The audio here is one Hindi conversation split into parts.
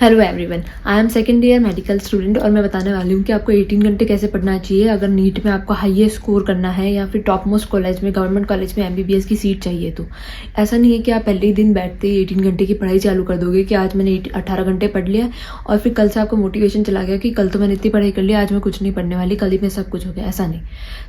Hello everyone, I am second year medical student और मैं बताने वाली हूँ कि आपको 18 घंटे कैसे पढ़ना चाहिए अगर नीट में आपको हाईएस्ट स्कोर करना है या फिर टॉप मोस्ट कॉलेज में गवर्नमेंट कॉलेज में एमबीबीएस की सीट चाहिए। तो ऐसा नहीं है कि आप पहले ही दिन बैठते ही 18 घंटे की पढ़ाई चालू कर दोगे कि आज मैंने 18 घंटे पढ़ लिया और फिर कल से आपको मोटिवेशन चला गया कि कल तो मैंने इतनी पढ़ाई कर लिया, आज मैं कुछ नहीं पढ़ने वाली, कल ही में सब कुछ हो गया। ऐसा नहीं,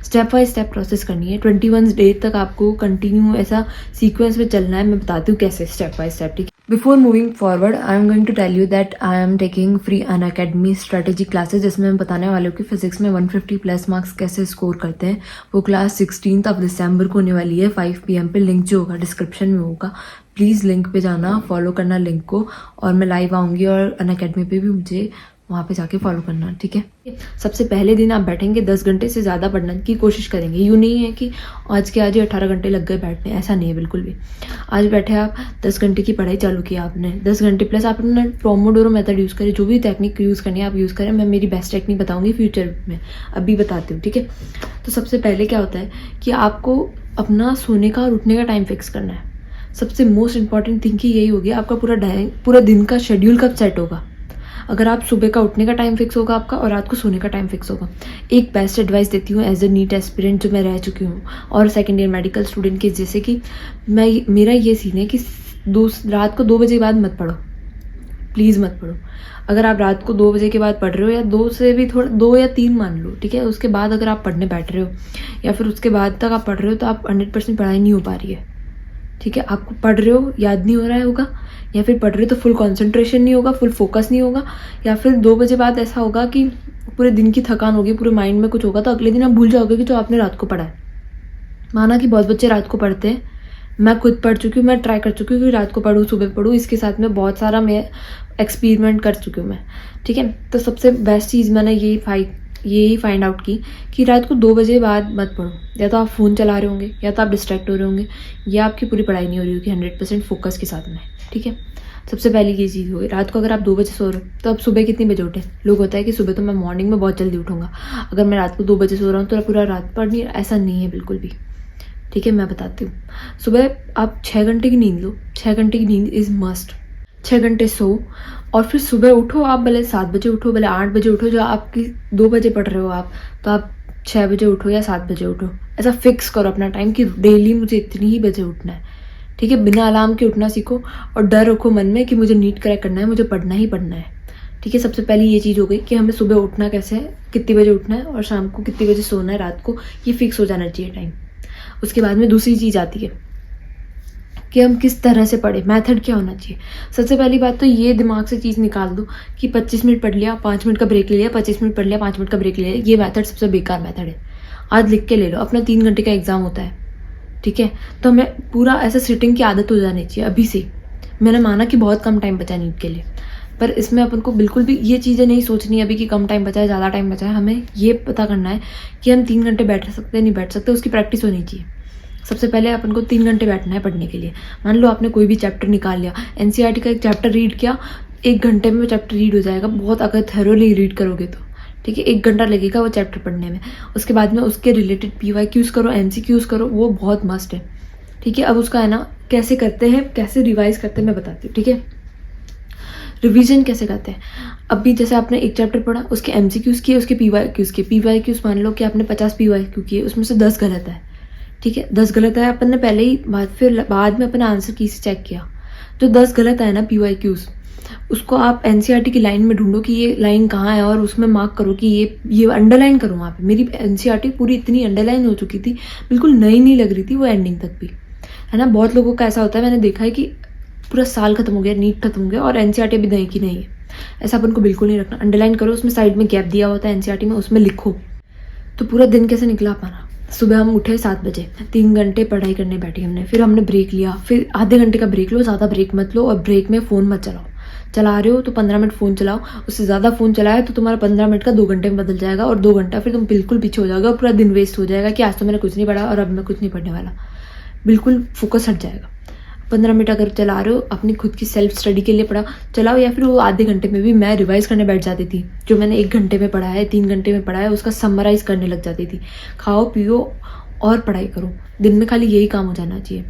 स्टेप बाय स्टेप प्रोसेस करनी है। 21 डे तक आपको कंटिन्यू ऐसा सीक्वेंस में चलना है। मैं बताती हूँ कैसे, स्टेप बाय स्टेप। ठीक है, before moving forward I am going to tell you that I am taking free Unacademy strategy classes, जिसमें मैं बताने वाले हूँ कि फिजिक्स में 150 प्लस मार्क्स कैसे स्कोर करते हैं। वो क्लास 16 दिसंबर को होने वाली है 5 PM पे। लिंक जो होगा डिस्क्रिप्शन में होगा, प्लीज़ लिंक पे जाना, फॉलो करना लिंक को। और मैं लाइव आऊँगी और अनअकैडमी पे भी मुझे वहाँ पे जाके फॉलो करना। ठीक है, सबसे पहले दिन आप बैठेंगे 10 घंटे से ज़्यादा पढ़ने की कोशिश करेंगे। यूँ नहीं है कि आज के आज ही 18 घंटे लग गए बैठने, ऐसा नहीं है बिल्कुल भी। आज बैठे आप 10 घंटे की पढ़ाई चालू किया आपने, 10 घंटे प्लस आपने पोमोडोरो मेथड यूज़ करे। जो भी टेक्निक यूज़ करनी है आप यूज़ करें। मैं मेरी बेस्ट टेक्निक बताऊँगी फ्यूचर में, अभी बताती हूँ। ठीक है, तो सबसे पहले क्या होता है कि आपको अपना सोने का और उठने का टाइम फिक्स करना है। सबसे मोस्ट इंपॉर्टेंट थिंग यही होगी, आपका पूरा दिन का शेड्यूल कब सेट होगा। अगर आप सुबह का उठने का टाइम फिक्स होगा आपका और रात को सोने का टाइम फिक्स होगा। एक बेस्ट एडवाइस देती हूँ एज ए नीट एस्पिरेंट जो मैं रह चुकी हूँ और सेकेंड ईयर मेडिकल स्टूडेंट के, जैसे कि मेरा ये सीन है कि रात को 2 बजे के बाद मत पढ़ो, प्लीज़ मत पढ़ो। अगर आप रात को 2 बजे के बाद पढ़ रहे हो या 2 से भी थोड़ा 2 या 3 मान लो, ठीक है, उसके बाद अगर आप पढ़ने बैठ रहे हो या फिर उसके बाद तक आप पढ़ रहे हो तो आप 100% पढ़ाई नहीं हो पा रही है। ठीक है, आपको पढ़ रहे हो याद नहीं हो रहा है होगा, या फिर पढ़ रहे हो तो फुल कंसंट्रेशन नहीं होगा, फुल फोकस नहीं होगा, या फिर 2 बजे बाद ऐसा होगा कि पूरे दिन की थकान होगी, पूरे माइंड में कुछ होगा, तो अगले दिन आप भूल जाओगे कि जो आपने रात को पढ़ा है। माना कि बहुत बच्चे रात को पढ़ते हैं, मैं खुद पढ़ चुकी हूँ, मैं ट्राई कर चुकी हूँ कि रात को पढ़ूँ सुबह पढ़ूँ, इसके साथ में बहुत सारा मैं एक्सपेरिमेंट कर चुकी हूँ मैं। ठीक है, तो सबसे बेस्ट चीज़ मैंने यही फाइंड आउट की कि रात को 2 बजे बाद मत पढ़ो। या तो आप फ़ोन चला रहे होंगे, या तो आप डिस्ट्रैक्ट हो रहे होंगे, या आपकी पूरी पढ़ाई नहीं हो रही होगी 100% फोकस के साथ में। ठीक है, सबसे पहली ये चीज़ होगी। रात को अगर आप 2 बजे सो रहे हो तो आप सुबह कितनी बजे उठे। लोग होता है कि सुबह तो मैं मॉर्निंग में बहुत जल्दी उठूँगा, अगर मैं रात को 2 बजे सो रहा हूँ तो पूरा रात पढ़नी, ऐसा नहीं है बिल्कुल भी। ठीक है, मैं बताती हूँ। सुबह आप 6 घंटे की नींद लो, 6 घंटे की नींद इज़ मस्ट। 6 घंटे सो और फिर सुबह उठो। आप भले 7 बजे उठो, भले 8 बजे उठो, जो आपकी 2 बजे पढ़ रहे हो आप, तो आप 6 बजे उठो या 7 बजे उठो। ऐसा फिक्स करो अपना टाइम कि डेली मुझे इतनी ही बजे उठना है। ठीक है, बिना अलार्म के उठना सीखो और डर रखो मन में कि मुझे नीट क्रैक करना है, मुझे पढ़ना ही पढ़ना है। ठीक है, सबसे पहले ये चीज़ हो गई कि हमें सुबह उठना कैसे है, कितनी बजे उठना है और शाम को कितनी बजे सोना है, रात को, ये फिक्स हो जाना चाहिए टाइम। उसके बाद में दूसरी चीज़ आती है कि हम किस तरह से पढ़े, मेथड क्या होना चाहिए। सबसे पहली बात तो ये दिमाग से चीज़ निकाल दो कि 25 मिनट पढ़ लिया, 5 मिनट का ब्रेक ले लिया, 25 मिनट पढ़ लिया, 5 मिनट का ब्रेक ले लिया। ये मेथड सबसे बेकार मेथड है। आज लिख के ले लो, अपना 3 घंटे का एग्जाम होता है। ठीक है, तो हमें पूरा ऐसा सिटिंग की आदत हो जानी चाहिए अभी से। मैंने माना कि बहुत कम टाइम बचा है नीट के लिए, पर इसमें अपन को बिल्कुल भी ये चीज़ें नहीं सोचनी अभी कि कम टाइम बचा है, ज़्यादा टाइम बचा है। हमें ये पता करना है कि हम 3 घंटे बैठ सकते नहीं बैठ सकते, उसकी प्रैक्टिस होनी चाहिए। सबसे पहले अपन को 3 घंटे बैठना है पढ़ने के लिए। मान लो आपने कोई भी चैप्टर निकाल लिया, एनसीईआरटी का एक चैप्टर रीड किया, 1 घंटे में वो चैप्टर रीड हो जाएगा, बहुत अगर थरोली रीड करोगे तो। ठीक है, 1 घंटा लगेगा वो चैप्टर पढ़ने में। उसके बाद में उसके रिलेटेड PYQs करो, MCQs करो, वो बहुत मस्ट है। ठीक है, अब उसका है ना कैसे करते हैं, कैसे रिवाइज करते हैं मैं बताती हूँ। ठीक है, रिवीजन कैसे करते हैं। अभी जैसे आपने एक चैप्टर पढ़ा, उसके MCQs किए, उसके PYQs किए। PYQs मान लो कि आपने 50 PYQ किए, उसमें से 10 गलत है। ठीक है, 10 गलत है, अपन ने पहले ही फिर बाद में अपना आंसर की से चेक किया। जो 10 गलत है ना PYQs, उसको आप NCERT की लाइन में ढूंढो कि ये लाइन कहाँ है और उसमें मार्क करो कि ये अंडरलाइन करो वहाँ पे। मेरी NCERT पूरी इतनी अंडरलाइन हो चुकी थी, बिल्कुल नई नहीं लग रही थी वो एंडिंग तक भी, है ना। बहुत लोगों का ऐसा होता है, मैंने देखा है कि पूरा साल खत्म हो गया, नीट खत्म हो गया और NCERT अभी नई की नहीं है। ऐसा अपन को बिल्कुल नहीं रखना। अंडरलाइन करो, उसमें साइड में गैप दिया होता है NCERT में, उसमें लिखो। तो पूरा दिन कैसे निकला हमारा। सुबह हम उठे 7 बजे, 3 घंटे पढ़ाई करने बैठी हमने, फिर हमने ब्रेक लिया, फिर आधे घंटे का ब्रेक लो, ज़्यादा ब्रेक मत लो। और ब्रेक में फ़ोन मत चलाओ, चला रहे हो तो 15 मिनट फ़ोन चलाओ। उससे ज़्यादा फ़ोन चलाए तो तुम्हारा 15 मिनट का 2 घंटे में बदल जाएगा और 2 घंटा फिर तुम बिल्कुल पीछे हो जाओगे और पूरा दिन वेस्ट हो जाएगा कि आज तो मैंने कुछ नहीं पढ़ा और अब मैं कुछ नहीं पढ़ने वाला। बिल्कुल फोकस हट जाएगा। 15 मिनट अगर चला रहे हो अपनी खुद की सेल्फ स्टडी के लिए पढ़ा चलाओ, या फिर वो आधे घंटे में भी मैं रिवाइज करने बैठ जाती थी। जो मैंने 1 घंटे में पढ़ा है, 3 घंटे में पढ़ा है, उसका समराइज करने लग जाती थी। खाओ पियो और पढ़ाई करो, दिन में खाली यही काम हो जाना चाहिए।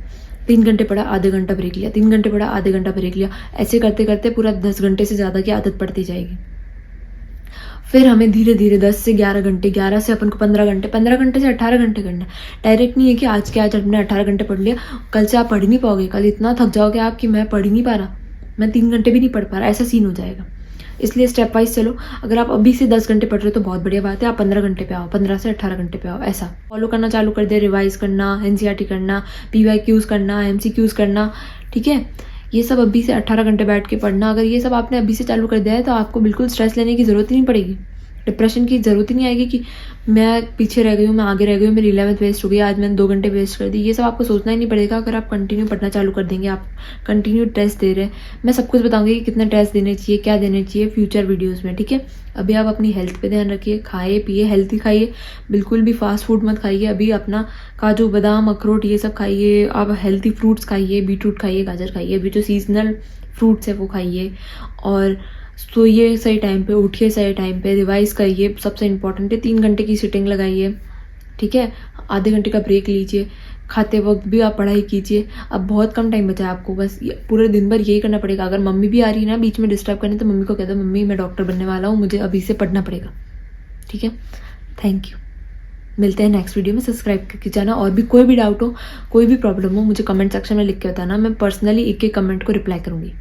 3 घंटे पढ़ा, आधे घंटा ब्रेक लिया, 3 घंटे पढ़ा, आधे घंटा ब्रेक लिया। ऐसे करते करते पूरा 10 घंटे से ज़्यादा की आदत पड़ती जाएगी। फिर हमें धीरे धीरे 10 से 11 घंटे, 11 से अपन को 15 घंटे, 15 घंटे से 18 घंटे करना है। डायरेक्ट नहीं है कि आज के आज हमने 18 घंटे पढ़ लिया, कल से आप पढ़ ही नहीं पाओगे। कल इतना थक जाओगे आप कि मैं पढ़ ही नहीं पा रहा, मैं 3 घंटे भी नहीं पढ़ पा रहा, ऐसा सीन हो जाएगा। इसलिए स्टेप वाइज चलो। अगर आप अभी से 10 घंटे पढ़ रहे हो तो बहुत बढ़िया बात है, आप 15 घंटे पे आओ, 15 से 18 घंटे पे आओ। ऐसा फॉलो करना चालू कर दे, रिवाइज करना, एनसीईआरटी करना, पीवाईक्यूज करना, एमसीक्यूज करना, ठीक है। ये सब अभी से 18 घंटे बैठ के पढ़ना, अगर ये सब आपने अभी से चालू कर दिया है तो आपको बिल्कुल स्ट्रेस लेने की ज़रूरत ही नहीं पड़ेगी, डिप्रेशन की ज़रूरत ही नहीं आएगी कि मैं पीछे रह गई हूँ, मैं आगे रह गई हूँ, मेरी 11th वेस्ट हो गई, आज मैंने 2 घंटे वेस्ट कर दी। ये सब आपको सोचना ही नहीं पड़ेगा अगर आप कंटिन्यू पढ़ना चालू कर देंगे। आप कंटिन्यू टेस्ट दे रहे हैं, मैं सब कुछ बताऊंगी कि कितने टेस्ट देने चाहिए, क्या देने चाहिए फ्यूचर वीडियोज़ में, ठीक है। अभी आप अपनी हेल्थ पे ध्यान रखिए, खाइए पिए, हेल्थी खाइए, बिल्कुल भी फास्ट फूड मत खाइए। अभी अपना काजू बादाम अखरोट ये सब खाइए, आप हेल्थी फ्रूट्स खाइए, बीटरूट खाइए, गाजर खाइए, अभी जो सीजनल फ्रूट्स है वो खाइए। और सोइए सही टाइम पे, उठिए सही टाइम पे, रिवाइज करिए, सबसे इंपॉर्टेंट है 3 घंटे की सिटिंग लगाइए, ठीक है। आधे घंटे का ब्रेक लीजिए, खाते वक्त भी आप पढ़ाई कीजिए। अब बहुत कम टाइम बचा है आपको, बस पूरे दिन भर यही करना पड़ेगा। अगर मम्मी भी आ रही है ना बीच में डिस्टर्ब करने, तो मम्मी को कह दो मम्मी मैं डॉक्टर बनने वाला हूँ, मुझे अभी से पढ़ना पड़ेगा, ठीक है। थैंक यू, मिलते हैं नेक्स्ट वीडियो में। सब्सक्राइब करके जाना, और भी कोई भी डाउट हो, कोई भी प्रॉब्लम हो, मुझे कमेंट सेक्शन में लिख के बताना, मैं पर्सनली एक एक कमेंट को रिप्लाई करूँगी।